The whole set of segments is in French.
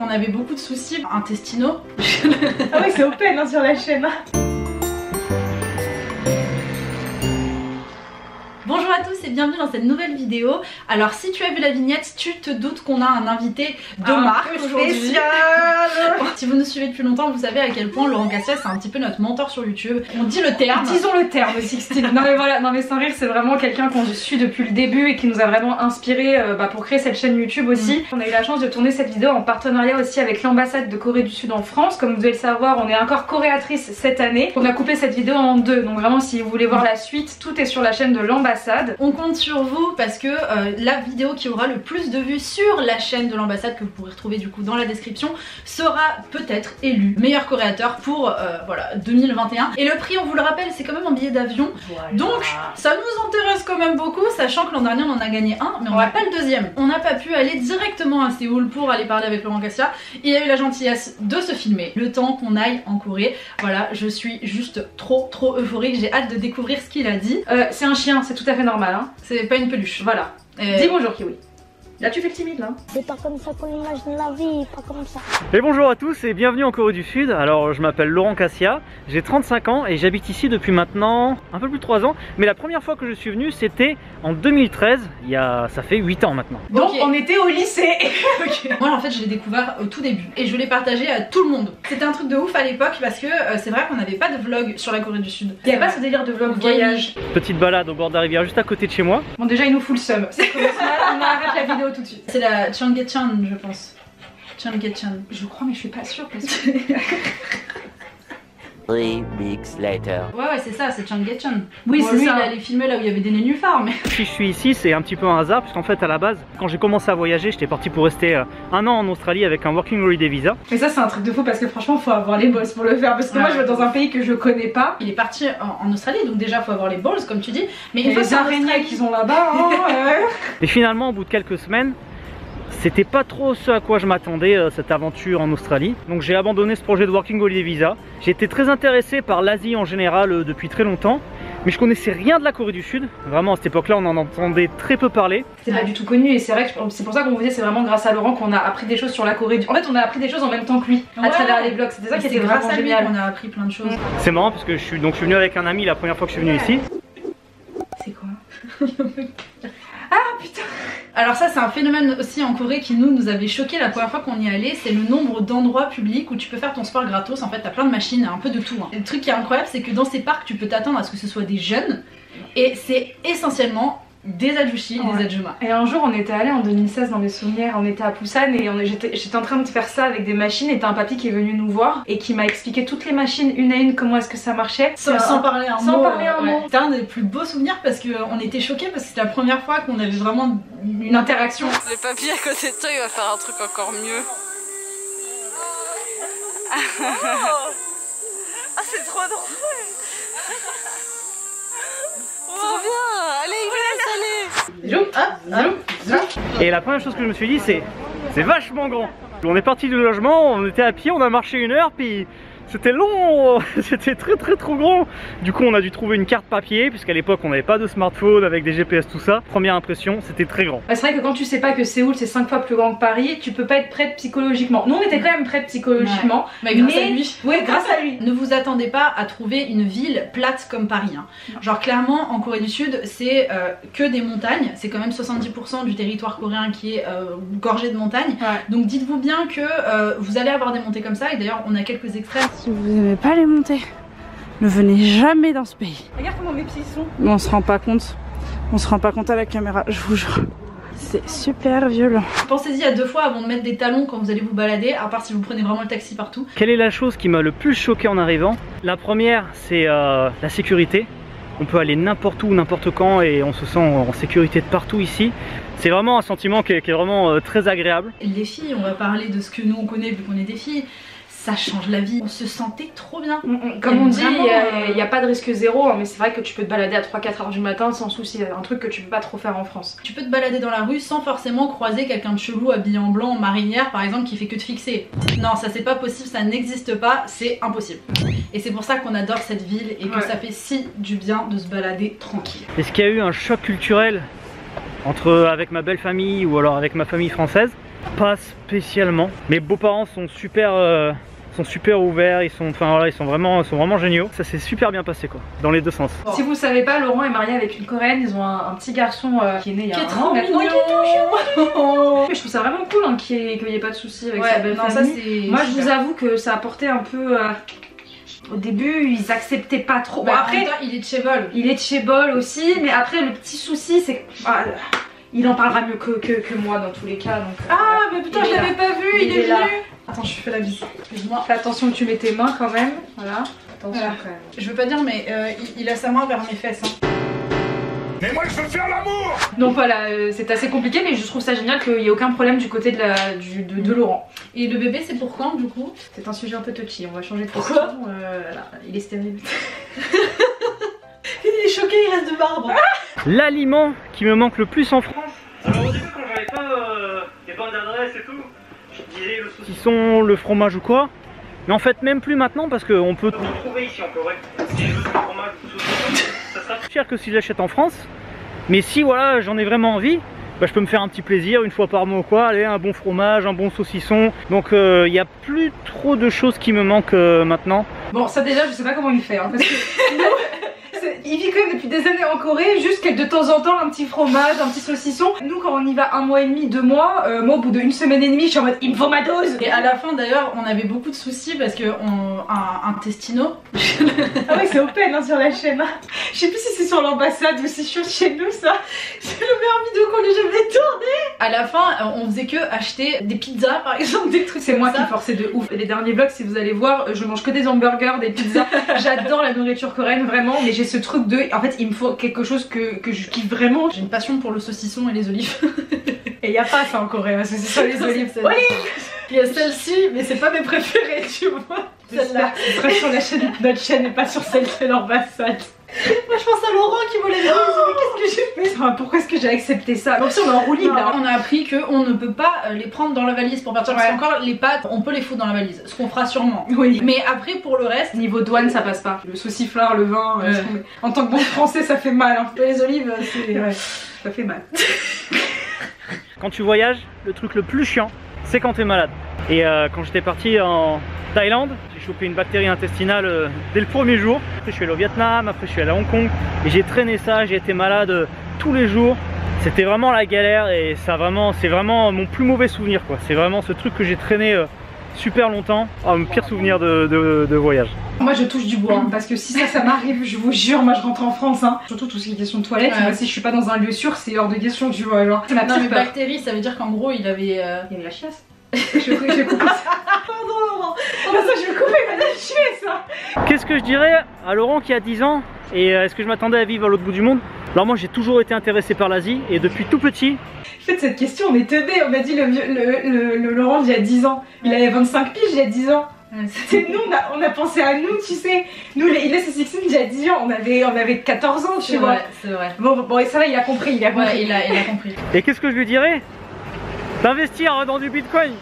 On avait beaucoup de soucis intestinaux. Ah oui, c'est open hein, sur la chaîne. Bonjour à tous et bienvenue dans cette nouvelle vidéo. Alors si tu as vu la vignette, tu te doutes qu'on a un invité de marque aujourd'hui. Si vous nous suivez depuis longtemps, vous savez à quel point Laurent Cassia c'est un petit peu notre mentor sur YouTube. On dit le terme. Disons le terme, Sixtine. Non mais voilà, non mais sans rire, c'est vraiment quelqu'un qu'on suit depuis le début et qui nous a vraiment inspiré pour créer cette chaîne YouTube aussi. On a eu la chance de tourner cette vidéo en partenariat aussi avec l'ambassade de Corée du Sud en France. Comme vous devez le savoir, on est encore coréatrice cette année. On a coupé cette vidéo en deux, donc vraiment si vous voulez voir la suite, tout est sur la chaîne de l'ambassade. On compte sur vous parce que la vidéo qui aura le plus de vues sur la chaîne de l'ambassade, que vous pourrez retrouver du coup dans la description, sera peut-être élue meilleur coréateur pour voilà 2021. Et le prix, on vous le rappelle, c'est quand même un billet d'avion. Voilà. Donc ça nous intéresse quand même beaucoup, sachant que l'an dernier on en a gagné un, mais on n'a pas le deuxième. On n'a pas pu aller directement à Séoul pour aller parler avec Laurent Cassia. Il a eu la gentillesse de se filmer le temps qu'on aille en Corée. Voilà, je suis juste trop euphorique, j'ai hâte de découvrir ce qu'il a dit. C'est un chien, c'est tout à fait normal hein. C'est pas une peluche. Voilà. Dis bonjour Kiwi. Là tu fais le timide là. C'est pas comme ça qu'on imagine la vie, pas comme ça. Et bonjour à tous et bienvenue en Corée du Sud. Alors je m'appelle Laurent Cassia, j'ai 35 ans et j'habite ici depuis maintenant un peu plus de 3 ans. Mais la première fois que je suis venu c'était en 2013, ça fait 8 ans maintenant. Donc on était au lycée. Moi en fait je l'ai découvert au tout début et je l'ai partagé à tout le monde. C'était un truc de ouf à l'époque parce que c'est vrai qu'on n'avait pas de vlog sur la Corée du Sud. Il n'y avait pas ce délire de vlog voyage. Petite balade au bord de la rivière juste à côté de chez moi. Bon déjà il nous fout le seum. On arrête la vidéo tout de suite. C'est la Cheonggyecheon je pense. Cheonggyecheon. Je crois mais je suis pas sûre parce que... 3 weeks later. Ouais c'est ça, c'est Cheonggyecheon. Oui bon, c'est lui, ça. Il allait filmer là où il y avait des nénuphars mais... Si je suis ici c'est un petit peu un hasard puisqu'en fait à la base quand j'ai commencé à voyager j'étais parti pour rester 1 an en Australie avec un Working Holiday Visa. Mais ça c'est un truc de fou parce que franchement faut avoir les balls pour le faire parce que moi je vais dans un pays que je connais pas. Il est parti en Australie donc déjà faut avoir les balls comme tu dis. Mais et les araignées qu'ils ont là-bas hein, Et finalement au bout de quelques semaines c'était pas trop ce à quoi je m'attendais, cette aventure en Australie. Donc j'ai abandonné ce projet de Working Holiday Visa. J'ai été très intéressé par l'Asie en général depuis très longtemps. Mais je connaissais rien de la Corée du Sud. Vraiment à cette époque là on en entendait très peu parler. C'est pas du tout connu et c'est vrai que c'est pour ça qu'on vous dit c'est vraiment grâce à Laurent qu'on a appris des choses sur la Corée du Sud. En fait on a appris des choses en même temps que lui à travers les vlogs. C'était ça qui était grâce vraiment à lui génial. qu'on a appris plein de choses. C'est marrant parce que je suis venu avec un ami la première fois que je suis venu ici. C'est quoi? Ah putain. Alors ça c'est un phénomène aussi en Corée qui nous avait choqué la première fois qu'on y allait, c'est le nombre d'endroits publics où tu peux faire ton sport gratos. En fait t'as plein de machines, un peu de tout hein. Et le truc qui est incroyable c'est que dans ces parcs tu peux t'attendre à ce que ce soit des jeunes et c'est essentiellement des adouchis et des adjumas. Et un jour on était allé en 2016 dans mes souvenirs, on était à Busan et j'étais en train de faire ça avec des machines et t'as un papy qui est venu nous voir et qui m'a expliqué toutes les machines une à une comment est-ce que ça marchait. Sans parler un mot. Mot. C'était un des plus beaux souvenirs parce qu'on était choqués parce que c'était la première fois qu'on avait vraiment une interaction. Le papy à côté de toi il va faire un truc encore mieux. Ah c'est trop drôle. Trop bien. Allez il va s'aller. Et la première chose que je me suis dit c'est vachement grand. On est parti du logement, on était à pied, on a marché 1 heure puis c'était long, c'était très trop grand. Du coup on a dû trouver une carte papier puisqu'à l'époque on n'avait pas de smartphone avec des GPS tout ça. Première impression c'était très grand. C'est vrai que quand tu sais pas que Séoul c'est 5 fois plus grand que Paris, tu peux pas être prête psychologiquement. Nous on était quand même prêtes psychologiquement. Ouais. Mais grâce à lui. Ouais, grâce à lui. Ne vous attendez pas à trouver une ville plate comme Paris hein. Genre clairement en Corée du Sud c'est que des montagnes. C'est quand même 70% du territoire coréen qui est gorgé de montagnes. Ouais. Donc dites-vous bien que vous allez avoir des montées comme ça. Et d'ailleurs on a quelques extraits. Si vous aimez pas les montées, ne venez jamais dans ce pays. Regarde comment mes pieds sont. Mais on se rend pas compte. On se rend pas compte à la caméra, je vous jure. C'est super violent. Pensez-y à 2 fois avant de mettre des talons quand vous allez vous balader, à part si vous prenez vraiment le taxi partout. Quelle est la chose qui m'a le plus choqué en arrivant? La première c'est la sécurité. On peut aller n'importe où, n'importe quand et on se sent en sécurité de partout ici. C'est vraiment un sentiment qui est vraiment très agréable. Les filles, on va parler de ce que nous on connaît vu qu'on est des filles. Ça change la vie, on se sentait trop bien. Comme on dit, il n'y a pas de risque zéro, hein, mais c'est vrai que tu peux te balader à 3-4 heures du matin sans souci, c'est un truc que tu peux pas trop faire en France. Tu peux te balader dans la rue sans forcément croiser quelqu'un de chelou habillé en blanc en marinière par exemple qui fait que te fixer. Non, ça c'est pas possible, ça n'existe pas, c'est impossible. Et c'est pour ça qu'on adore cette ville et que ça fait si du bien de se balader tranquille. Est-ce qu'il y a eu un choc culturel avec ma belle famille ou alors avec ma famille française? Pas spécialement. Mes beaux-parents sont super ouverts, ils sont vraiment géniaux. Ça s'est super bien passé quoi, dans les deux sens. Si vous savez pas, Laurent est marié avec une Coréenne, ils ont un petit garçon qui est né il y a un an maintenant, qui est tout chou. Mais je trouve ça vraiment cool hein, qu'il n'y ait pas de soucis avec sa belle famille. Moi je vous avoue que ça a apporté un peu... Au début, ils acceptaient pas trop. Bah, après, il est de chez Bol. Il est de chez Bol aussi, mais après, le petit souci, c'est que. Il en parlera mieux que moi dans tous les cas. Donc, mais putain, je l'avais pas vu, il est là. venu. Attends, je fais la bise. Excuse-moi. Fais attention que tu mets tes mains quand même. Voilà. Attention Voilà. quand même. Je veux pas dire, mais il a sa main vers mes fesses. Hein. Mais moi je veux faire l'amour. Donc voilà, c'est assez compliqué, mais je trouve ça génial qu'il n'y ait aucun problème du côté de Laurent. Et le bébé, c'est pour quand du coup? C'est un sujet un peu touchy, on va changer de question. Là, il est stérile. Il est choqué, il reste de barbe. L'aliment qui me manque le plus en France. Alors au début quand j'avais pas les bandes d'adresse et tout, je disais le saucisson, le fromage ou quoi. Mais en fait même plus maintenant parce qu'on peut tout trouver ici encore. Si je veux du fromage ou du saucisson, ça sera plus cher que si j'achète en France. Mais si voilà j'en ai vraiment envie, bah, je peux me faire un petit plaisir une fois par mois ou quoi, allez un bon fromage, un bon saucisson. Donc il n'y a plus trop de choses qui me manquent maintenant. Bon ça déjà je sais pas comment il fait hein, parce que il vit quand même depuis des années en Corée, juste que de temps en temps un petit fromage, un petit saucisson. Nous quand on y va 1 mois et demi, 2 mois, moi au bout d'1 semaine et demie je suis en mode il me faut ma dose. Et à la fin d'ailleurs on avait beaucoup de soucis parce que un testino. Ah oui c'est open hein, sur la chaîne hein. Je sais plus si c'est sur l'ambassade ou si c'est chez nous ça. C'est le meilleur vidéo qu'on ait jamais tourné. À la fin on faisait que acheter des pizzas par exemple, des trucs. C'est moi qui forçais de ouf. Les derniers vlogs si vous allez voir, je mange que des hamburgers, des pizzas. J'adore la nourriture coréenne vraiment, mais j'ai ce truc de... En fait il me faut quelque chose que je kiffe vraiment. J'ai une passion pour le saucisson et les olives. Et y a pas ça en Corée, un saucisson et les olives. Il y a celle-ci, mais c'est pas mes préférées, tu vois. Celle-là, ce serait sur la chaîne, notre chaîne et pas sur celle de l'ambassade. Moi je pense à Laurent qui me l'a dit, mais qu'est-ce que j'ai fait? Pourquoi est-ce que j'ai accepté ça? Donc si on est en roue libre là. On a appris qu'on ne peut pas les prendre dans la valise pour partir, parce qu'encore les pâtes on peut les foutre dans la valise, ce qu'on fera sûrement. Oui. Mais après pour le reste, niveau douane ça passe pas. Le sauciflard, le vin, en tant que bon français ça fait mal hein. Les olives c'est... ça fait mal. Quand tu voyages, le truc le plus chiant, c'est quand t'es malade. Et quand j'étais parti en Thaïlande, j'ai chopé une bactérie intestinale dès le premier jour. Après je suis allé au Vietnam, après je suis allé à Hong Kong et j'ai traîné ça, j'ai été malade tous les jours. C'était vraiment la galère et ça c'est vraiment mon plus mauvais souvenir quoi. C'est vraiment ce truc que j'ai traîné super longtemps. Mon pire souvenir de voyage. Moi je touche du bois hein, parce que si ça m'arrive, je vous jure, moi je rentre en France hein. Surtout tout ce qui est question de toilette, moi, si je suis pas dans un lieu sûr, c'est hors de question tu vois genre. C'est ma non pire mais peur. bactérie ça veut dire qu'en gros il avait la chiasse. Je vais couper ça. Pardon Laurent. Ça je vais couper, il va la tuer ça. Qu'est-ce que je dirais à Laurent qui a 10 ans et est-ce que je m'attendais à vivre à l'autre bout du monde? Alors moi j'ai toujours été intéressé par l'Asie et depuis tout petit. En fait cette question on est teubé, on a dit le Laurent il y a 10 ans. Il avait 25 piges il y a 10 ans. C'est nous, on a pensé à nous, tu sais. Nous, il est 16 il y a 10 ans, on avait 14 ans, tu vois. C'est vrai. Bon, ça va, il a compris, il a compris. Ouais, il a compris. Et qu'est-ce que je lui dirais? D'investir dans du bitcoin.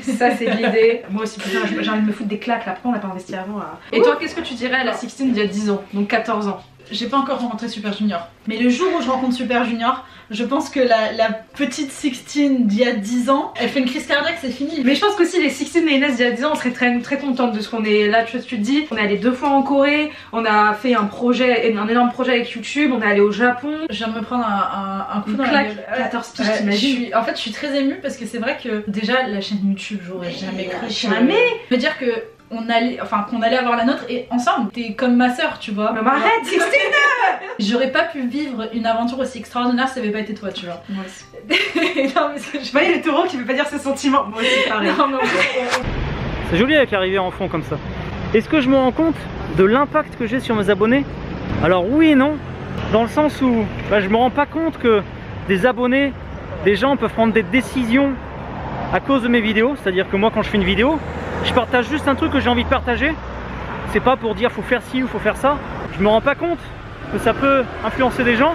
Ça c'est l'idée. Moi aussi putain j'ai envie de me foutre des claques là, pourquoi on n'a pas investi avant là? Et toi qu'est-ce que tu dirais à la 16 il y a 10 ans, donc 14 ans? J'ai pas encore rencontré Super Junior, mais le jour où je rencontre Super Junior, je pense que la petite 16 d'il y a 10 ans, elle fait une crise cardiaque, c'est fini. Mais je pense qu'aussi les 16 et Inès d'il y a 10 ans, on serait très contente de ce qu'on est là, tu te dis. On est allé 2 fois en Corée, on a fait un énorme projet avec YouTube, on est allé au Japon. Je viens de me prendre un coup dans la la gueule. 14 piges, t'imagines? En fait je suis très émue parce que c'est vrai que déjà la chaîne YouTube, j'aurais jamais cru. Jamais. Me dire que qu'on allait avoir la nôtre et ensemble, t'es comme ma soeur tu vois. Mais arrête, 16. J'aurais pas pu vivre une aventure aussi extraordinaire si ça avait pas été toi tu vois. Moi aussi. Non mais je voyais le taureau qui veut pas dire ses sentiments. Moi aussi pareil. Non. C'est joli avec l'arrivée en fond comme ça. Est-ce que je me rends compte de l'impact que j'ai sur mes abonnés? Alors oui et non, dans le sens où je me rends pas compte que des abonnés, des gens peuvent prendre des décisions à cause de mes vidéos. C'est-à-dire que moi quand je fais une vidéo, je partage juste un truc que j'ai envie de partager. C'est pas pour dire faut faire ci ou faut faire ça. Je me rends pas compte que ça peut influencer des gens.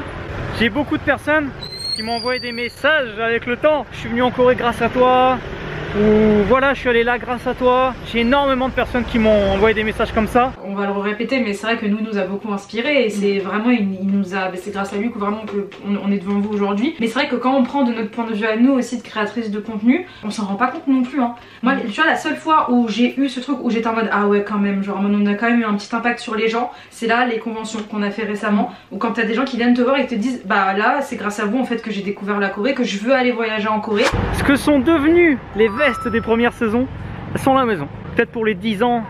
J'ai beaucoup de personnes qui m'ont envoyé des messages avec le temps. Je suis venu en Corée grâce à toi. Ou Donc voilà, je suis allé là grâce à toi. J'ai énormément de personnes qui m'ont envoyé des messages comme ça. On va le répéter, mais c'est vrai que nous a beaucoup inspiré et c'est vraiment, c'est grâce à lui que vraiment on est devant vous aujourd'hui. Mais c'est vrai que quand on prend de notre point de vue à nous aussi de créatrice de contenu, on s'en rend pas compte non plus. Hein. Moi, tu vois, la seule fois où j'ai eu ce truc où j'étais en mode ah ouais quand même, genre on a quand même eu un petit impact sur les gens, c'est là les conventions qu'on a fait récemment, où quand t'as des gens qui viennent te voir et te disent bah là c'est grâce à vous en fait que j'ai découvert la Corée, que je veux aller voyager en Corée. Ce que sont devenues les vestes des premières saisons, elles sont à la maison. Peut-être pour les 10 ans,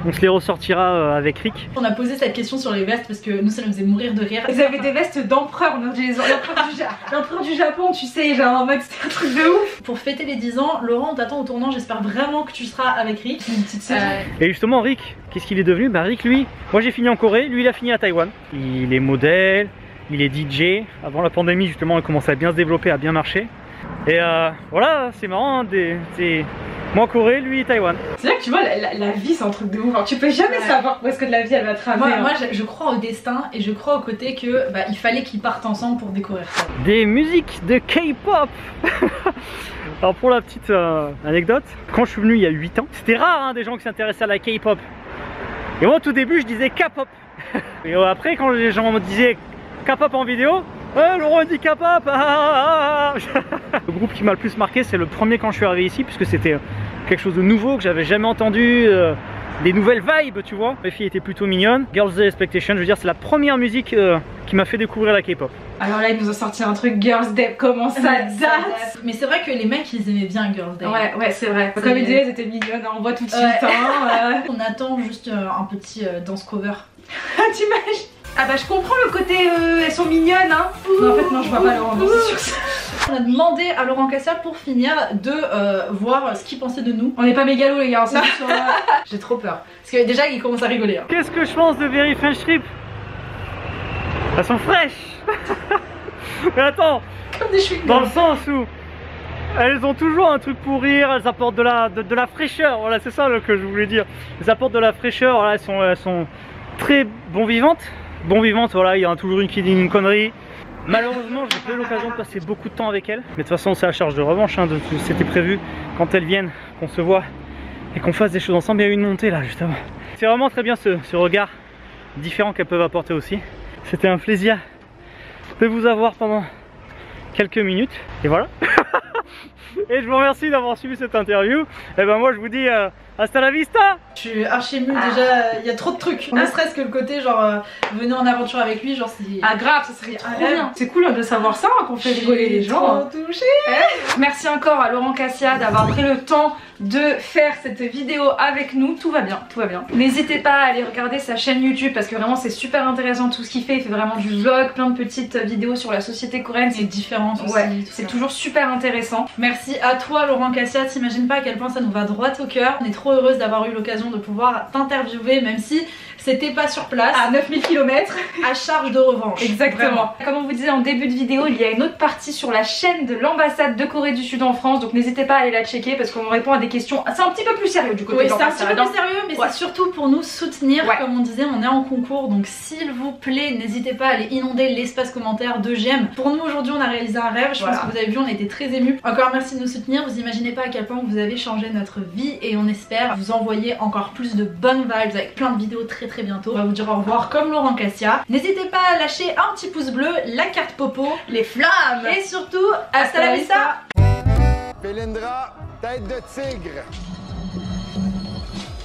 on se les ressortira avec Rick. On a posé cette question sur les vestes parce que nous ça nous faisait mourir de rire. Ils avaient des vestes d'empereur, l'empereur du Japon, tu sais, genre en mode c'était un truc de ouf. Pour fêter les 10 ans, Laurent on t'attend au tournant, j'espère vraiment que tu seras avec Rick. Une petite Et justement Rick, qu'est-ce qu'il est devenu? Bah Rick lui, moi j'ai fini en Corée, lui il a fini à Taïwan. Il est modèle, il est DJ. Avant la pandémie justement il commençait à bien se développer, à bien marcher. Et voilà, c'est marrant, hein, moi Corée, lui Taïwan. C'est là que tu vois, la vie c'est un truc de ouf. Alors, tu peux jamais savoir où est-ce que de la vie elle va te ramener. Moi je crois au destin et je crois au côté que bah, il fallait qu'ils partent ensemble pour découvrir ça. Des musiques de K-pop. Alors pour la petite anecdote, quand je suis venu il y a 8 ans, c'était rare hein, des gens qui s'intéressaient à la K-pop. Et moi au tout début je disais K-pop. Et après quand les gens me disaient K-pop en vidéo, Laurent dit K-pop. Le groupe qui m'a le plus marqué c'est le premier quand je suis arrivé ici, puisque c'était quelque chose de nouveau que j'avais jamais entendu, des nouvelles vibes tu vois. Les filles étaient plutôt mignonnes. Girls' Day Expectation, je veux dire c'est la première musique qui m'a fait découvrir la K-pop. Alors là ils nous ont sorti un truc Girls' Day, comment ça date. Mais c'est vrai que les mecs ils aimaient bien Girls' Day. Ouais c'est vrai. Comme ils disaient elles étaient mignonnes, on voit tout de suite hein, On attend juste un petit dance cover. T'imagines? Ah bah je comprends le côté elles sont mignonnes hein. Non en fait non je vois pas Laurent danser sur ça. On a demandé à Laurent Cassia pour finir de voir ce qu'il pensait de nous. On n'est pas mégalos les gars, c'est sur J'ai trop peur. Parce que déjà il commence à rigoler. Hein. Qu'est-ce que je pense de Very French Trip? Elles sont fraîches. Mais attends, dans le sens où elles ont toujours un truc pour rire, elles apportent de la fraîcheur, voilà c'est ça que je voulais dire. Elles apportent de la fraîcheur, voilà, elles sont très bon vivantes. Bon vivante, voilà, il y en a toujours une qui dit une connerie. Malheureusement, j'ai pas eu l'occasion de passer beaucoup de temps avec elle. Mais de toute façon, c'est la charge de revanche. Hein, c'était prévu quand elles viennent, qu'on se voit et qu'on fasse des choses ensemble. Il y a eu une montée là, juste avant. C'est vraiment très bien ce regard différent qu'elles peuvent apporter aussi. C'était un plaisir de vous avoir pendant quelques minutes. Et voilà. Et je vous remercie d'avoir suivi cette interview. Et ben moi, je vous dis hasta la vista. Je suis archi émue déjà, il y a trop de trucs. Ne serait-ce que le côté genre venez en aventure avec lui, genre c'est... Ah grave, ça serait trop bien. C'est cool de savoir ça, hein, qu'on fait rigoler les gens. Trop touchée. Merci encore à Laurent Cassia d'avoir pris le temps de faire cette vidéo avec nous. Tout va bien, tout va bien. N'hésitez pas à aller regarder sa chaîne YouTube parce que vraiment c'est super intéressant tout ce qu'il fait. Il fait vraiment du vlog, plein de petites vidéos sur la société coréenne. C'est différent aussi. Ouais, c'est toujours super intéressant. Merci à toi Laurent Cassia, t'imagines pas à quel point ça nous va droit au cœur. On est trop heureuse d'avoir eu l'occasion de pouvoir t'interviewer même si c'était pas sur place. À 9000 km. À charge de revanche. Exactement. Vraiment. Comme on vous disait en début de vidéo, il y a une autre partie sur la chaîne de l'ambassade de Corée du Sud en France. Donc n'hésitez pas à aller la checker parce qu'on répond à des questions. C'est un petit peu plus sérieux du côté de l'ambassade. C'est un petit peu plus sérieux mais c'est surtout pour nous soutenir. Comme on disait, on est en concours. Donc s'il vous plaît, n'hésitez pas à aller inonder l'espace commentaire de j'aime. Pour nous aujourd'hui, on a réalisé un rêve. Je pense que vous avez vu, on a été très émus. Encore merci de nous soutenir. Vous imaginez pas à quel point vous avez changé notre vie et on espère vous envoyer encore plus de bonnes vibes avec plein de vidéos très bientôt. On va vous dire au revoir comme Laurent Cassia. N'hésitez pas à lâcher un petit pouce bleu, la carte popo, les flammes et surtout hasta la vista. Felindra, tête de tigre.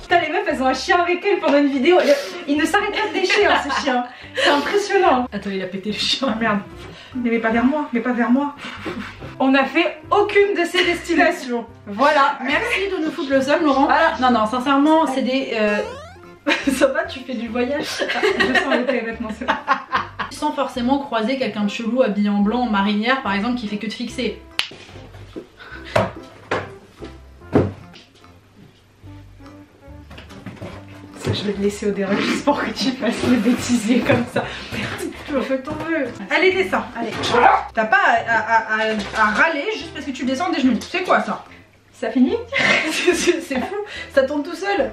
Putain, les meufs elles ont un chien avec elles pendant une vidéo. Il ne s'arrête pas de lécher hein, ce chien. C'est impressionnant. Attends, il a pété le chien. Merde. Mais pas vers moi, mais pas vers moi. On n'a fait aucune de ces destinations. Voilà, merci de nous foutre le seum Laurent. Voilà. Non, sincèrement, c'est des... Ça va, tu fais du voyage? Je sens l'été maintenant, c'est bon. Sans forcément croiser quelqu'un de chelou habillé en blanc en marinière par exemple qui fait que de fixer. Ça, je vais te laisser au déroge juste pour que tu fasses le bêtisier comme ça. Merde, tu vas faire ton vœu. Allez, descends, allez. T'as pas à râler juste parce que tu descends des genoux. C'est quoi ça? Ça finit? C'est fou, ça tourne tout seul.